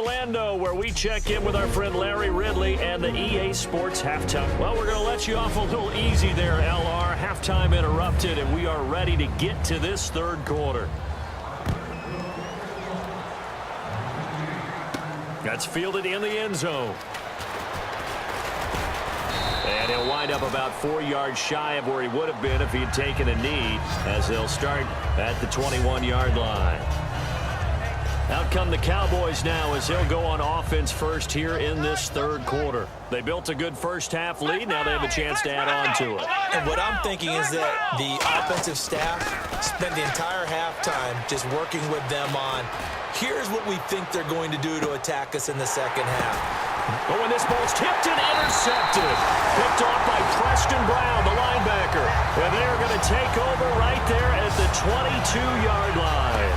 Orlando, where we check in with our friend Larry Ridley and the EA Sports Halftime. Well, we're going to let you off a little easy there, LR. Halftime interrupted, and we are ready to get to this third quarter. That's fielded in the end zone. And he'll wind up about 4 yards shy of where he would have been if he had taken a knee, as they'll start at the 21-yard line. Out come the Cowboys now as they'll go on offense first here in this third quarter. They built a good first-half lead. Now they have a chance to add on to it. And what I'm thinking is that the offensive staff spent the entire halftime just working with them on, here's what we think they're going to do to attack us in the second half. But when this ball's tipped and intercepted, picked off by Preston Brown, the linebacker. And they're going to take over right there at the 22-yard line.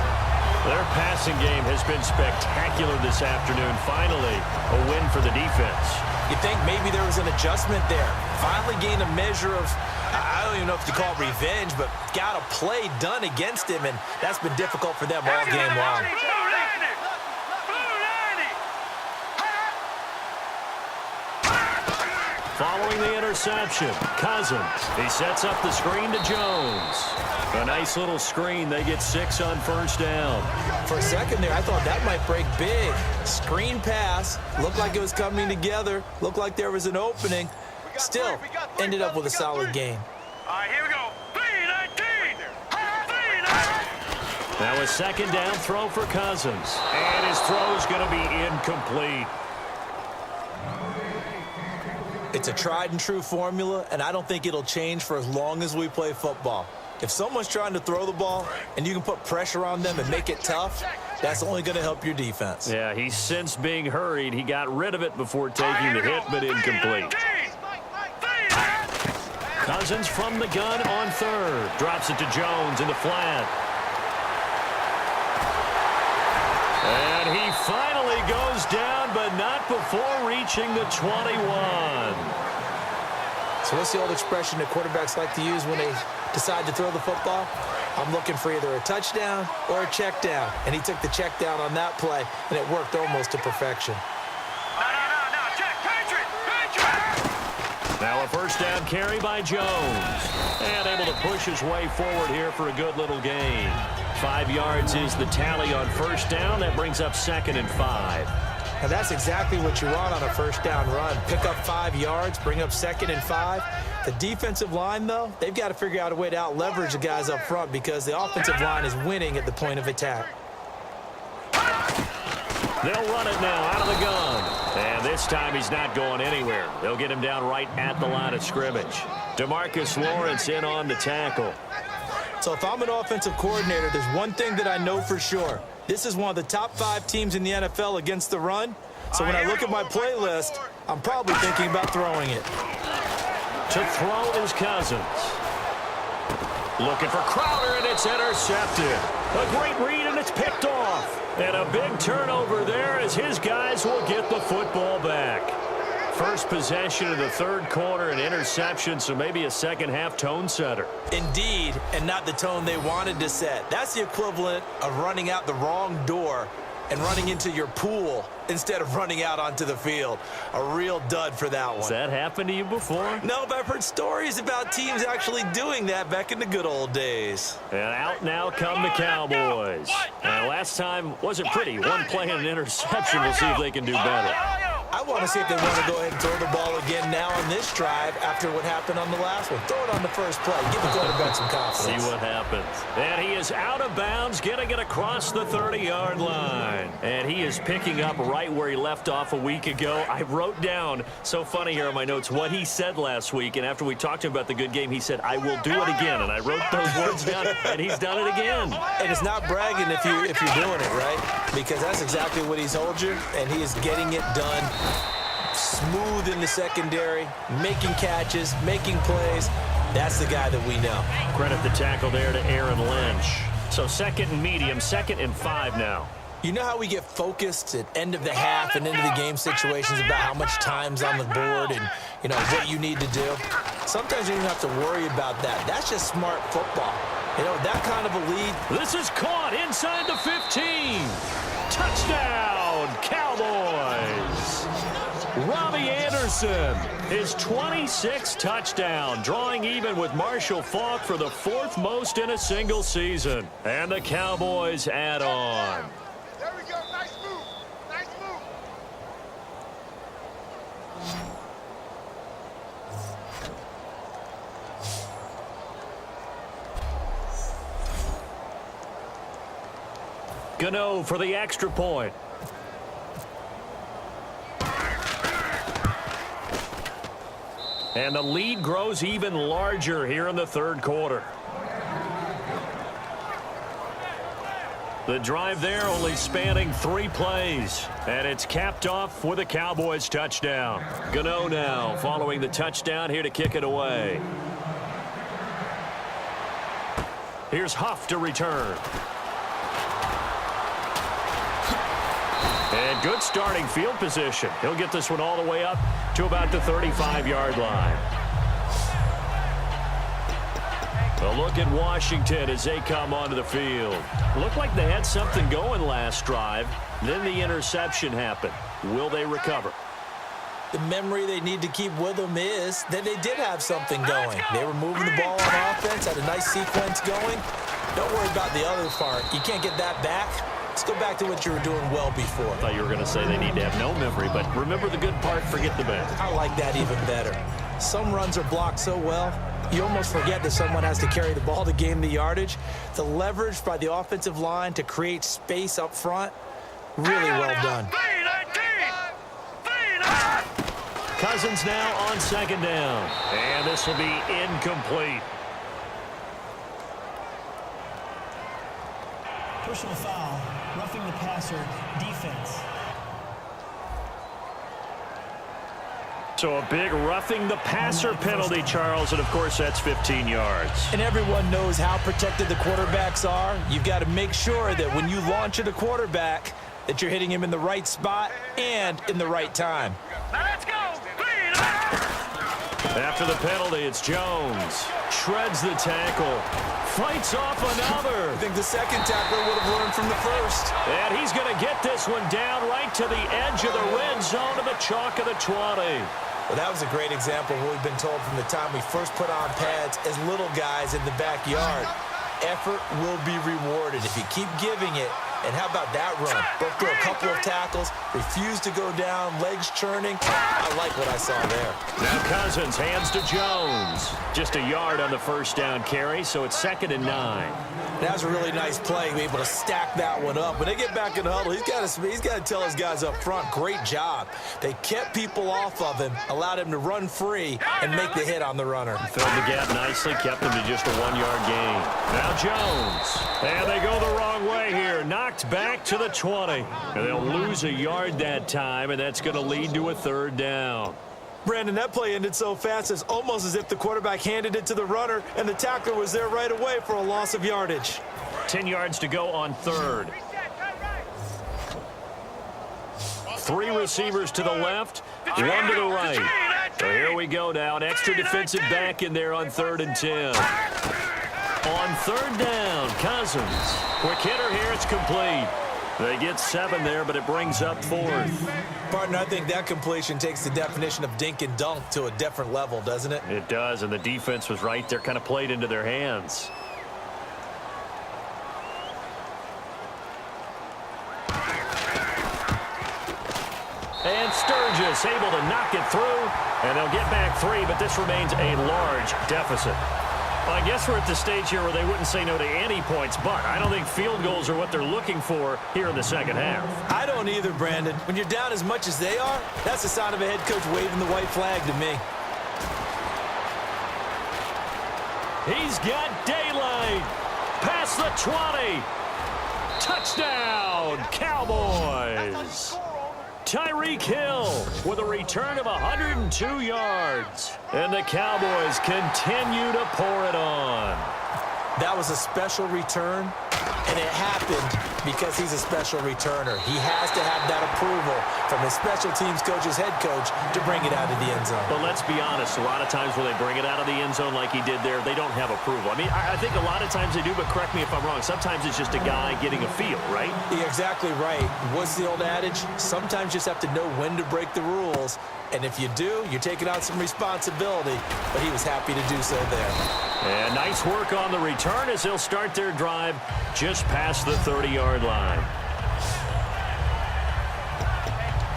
Their passing game has been spectacular this afternoon. Finally, a win for the defense. You think maybe there was an adjustment there. Finally gained a measure of, I don't even know if you call it revenge, but got a play done against him, and that's been difficult for them all game long. Following the interception, Cousins. He sets up the screen to Jones. A nice little screen. They get 6 on first down. For a second there, I thought that might break big. Screen pass. Looked like it was coming together. Looked like there was an opening. Still, ended up with a solid game. All right, here we go. 3-19. Now a second down throw for Cousins. And his throw is going to be incomplete. It's a tried and true formula, and I don't think it'll change for as long as we play football. If someone's trying to throw the ball and you can put pressure on them and make it tough, that's only going to help your defense. Yeah, he's since being hurried. He got rid of it before taking the hit, but incomplete. Cousins from the gun on third. Drops it to Jones in the flat. And he finally goes down, but not before reaching the 21. So what's the old expression that quarterbacks like to use when they decide to throw the football? I'm looking for either a touchdown or a check down. And he took the check down on that play, and it worked almost to perfection. No, check, Patriot. Now a first down carry by Jones. And able to push his way forward here for a good little gain. 5 yards is the tally on first down. That brings up 2nd and 5. And that's exactly what you want on a first down run. Pick up 5 yards, bring up 2nd and 5. The defensive line, though, they've got to figure out a way to out-leverage the guys up front because the offensive line is winning at the point of attack. They'll run it now out of the gun. And this time he's not going anywhere. They'll get him down right at the line of scrimmage. DeMarcus Lawrence in on the tackle. So if I'm an offensive coordinator, there's one thing that I know for sure. This is one of the top 5 teams in the NFL against the run. So when I look at my playlist, I'm probably thinking about throwing it. To throw is Cousins. Looking for Crowder, and it's intercepted. A great read, and it's picked off. And a big turnover there as his guys will get the football back. First possession of the third quarter, an interception, so maybe a second-half tone setter. Indeed, and not the tone they wanted to set. That's the equivalent of running out the wrong door and running into your pool instead of running out onto the field. A real dud for that one. Has that happened to you before? No, but I've heard stories about teams actually doing that back in the good old days. And out now come the Cowboys. Last time wasn't pretty. One play and an interception. We'll see if they can do better. I want to see if they want to go ahead and throw the ball again now on this drive after what happened on the last one. Throw it on the first play. Give the quarterback some confidence. See what happens. And he is out of bounds, getting it across the 30-yard line. And he is picking up right where he left off a week ago. I wrote down, so funny here on my notes, what he said last week. And after we talked to him about the good game, he said, I will do it again. And I wrote those words down, and he's done it again. And it's not bragging if you're doing it, right? Because that's exactly what he's told you, and he is getting it done. Smooth in the secondary, making catches, making plays. That's the guy that we know. Credit the tackle there to Aaron Lynch. So 2nd and medium, 2nd and 5 now. You know how we get focused at end of the half and into the game situations about how much time's on the board and, you know, what you need to do? Sometimes you don't have to worry about that. That's just smart football. You know, that kind of a lead. This is caught inside the 15. Touchdown, Cowboys. Robbie Anderson, his 26th touchdown, drawing even with Marshall Faulk for the 4th most in a single season. And the Cowboys add on. There we go. Nice move. Nice move. Gano for the extra point. And the lead grows even larger here in the third quarter. The drive there only spanning 3 plays. And it's capped off with a Cowboys touchdown. Gano now following the touchdown here to kick it away. Here's Huff to return. And good starting field position. He'll get this one all the way up to about the 35-yard line. A look at Washington as they come onto the field. Looked like they had something going last drive. Then the interception happened. Will they recover? The memory they need to keep with them is that they did have something going. They were moving the ball on offense, had a nice sequence going. Don't worry about the other part. You can't get that back. Let's go back to what you were doing well before. I thought you were going to say they need to have no memory, but remember the good part, forget the bad. I like that even better. Some runs are blocked so well, you almost forget that someone has to carry the ball to gain the yardage. The leverage by the offensive line to create space up front, really well done. Cousins now on second down. And this will be incomplete. Personal foul, roughing the passer, defense. So a big roughing the passer penalty, Charles, and of course that's 15 yards. And everyone knows how protected the quarterbacks are. You've got to make sure that when you launch at a quarterback, that you're hitting him in the right spot and in the right time. Now let's go. After the penalty, it's Jones. Shreds the tackle. Fights off another. I think the second tackler would have learned from the first. And he's going to get this one down right to the edge of the red zone to the chalk of the 20. Well, that was a great example of what we've been told from the time we first put on pads as little guys in the backyard. Effort will be rewarded if you keep giving it. And how about that run? Broke through a couple of tackles, refused to go down, legs churning. I like what I saw there. Now Cousins hands to Jones. Just a yard on the first down carry, so it's 2nd and 9. That was a really nice play, be able to stack that one up. When they get back in the huddle, he's got to tell his guys up front, great job. They kept people off of him, allowed him to run free, and make the hit on the runner. Filled the gap nicely, kept him to just a 1-yard gain. Now Jones. And they go the wrong way here. Knocked back to the 20. And they'll lose a yard that time, and that's going to lead to a 3rd down. Brandon, that play ended so fast, it's almost as if the quarterback handed it to the runner, and the tackler was there right away for a loss of yardage. 10 yards to go on 3rd. 3 receivers to the left, 1 to the right. So here we go now, an extra defensive back in there on 3rd and 10. On 3rd down, Cousins. Quick hitter here, it's complete. They get 7 there, but it brings up 4th. Partner, I think that completion takes the definition of dink and dunk to a different level, doesn't it? It does, and the defense was right there, kind of played into their hands. And Sturgis able to knock it through, and they'll get back 3, but this remains a large deficit. Well, I guess we're at the stage here where they wouldn't say no to any points, but I don't think field goals are what they're looking for here in the second half. I don't either, Brandon. When you're down as much as they are, that's the sign of a head coach waving the white flag to me. He's got daylight. Past the 20. Touchdown, Cowboys. Tyreek Hill with a return of 102 yards. And the Cowboys continue to pour it on. That was a special return, and it happened because he's a special returner. He has to have that approval from his special teams coach, his head coach, to bring it out of the end zone. But let's be honest, a lot of times when they bring it out of the end zone like he did there, they don't have approval. I mean, I think a lot of times they do, but correct me if I'm wrong. Sometimes it's just a guy getting a feel, right? You're exactly right. What's the old adage? Sometimes you just have to know when to break the rules. And if you do, you're taking on some responsibility. But he was happy to do so there. And nice work on the return as they'll start their drive just past the 30-yard line.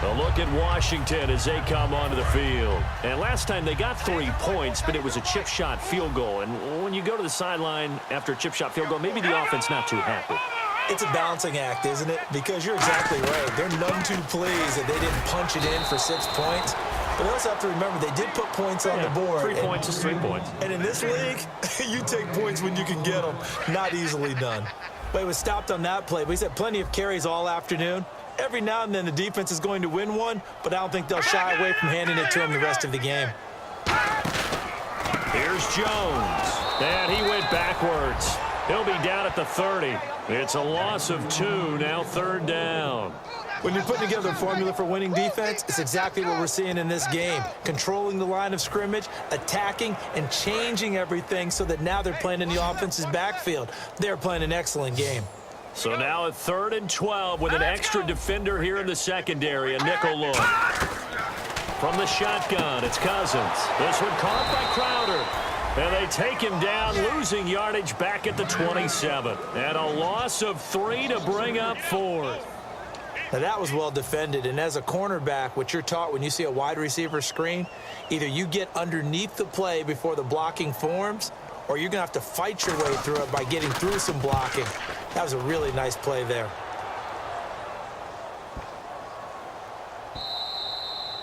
A look at Washington as they come onto the field. And last time they got 3 points, but it was a chip shot field goal. And when you go to the sideline after a chip shot field goal, maybe the offense not too happy. It's a balancing act, isn't it? Because you're exactly right. They're none too pleased that they didn't punch it in for 6 points. But they also have to remember they did put points on the board. 3 points is 3 points. And in this league, you take points when you can get them. Not easily done. But he was stopped on that play. But he's had plenty of carries all afternoon. Every now and then the defense is going to win one, but I don't think they'll shy away from handing it to him the rest of the game. Here's Jones. And he went backwards. He'll be down at the 30. It's a loss of 2, now 3rd down. When you're putting together a formula for winning defense, it's exactly what we're seeing in this game. Controlling the line of scrimmage, attacking, and changing everything so that now they're playing in the offense's backfield. They're playing an excellent game. So now a 3rd and 12 with an extra defender here in the secondary, a nickel look. From the shotgun, it's Cousins. This one caught by Crowder. And they take him down, losing yardage back at the 27. And a loss of 3 to bring up 4th. Now that was well defended, and as a cornerback, what you're taught when you see a wide receiver screen, either you get underneath the play before the blocking forms, or you're going to have to fight your way through it by getting through some blocking. That was a really nice play there.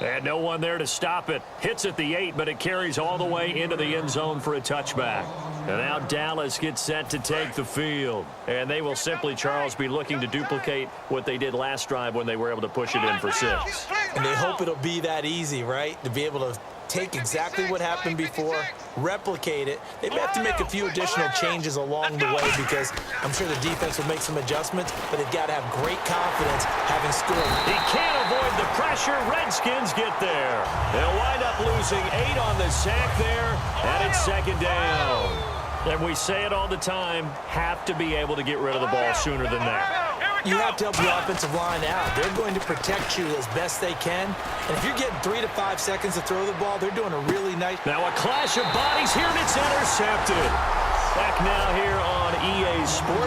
And no one there to stop it. Hits at the 8, but it carries all the way into the end zone for a touchback. And now Dallas gets set to take the field. And they will simply, Charles, be looking to duplicate what they did last drive when they were able to push it in for 6. And they hope it'll be that easy, right? To be able to take exactly what happened before, replicate it. They may have to make a few additional changes along the way because I'm sure the defense will make some adjustments, but they've got to have great confidence having scored. He can't avoid the pressure. Redskins get there. They'll wind up losing 8 on the sack there, and it's 2nd down. And we say it all the time, have to be able to get rid of the ball sooner than that. You have to help your offensive line out. They're going to protect you as best they can. And if you're getting 3 to 5 seconds to throw the ball, they're doing a really nice... Now a clash of bodies here, and it's intercepted. Back now here on EA Sports.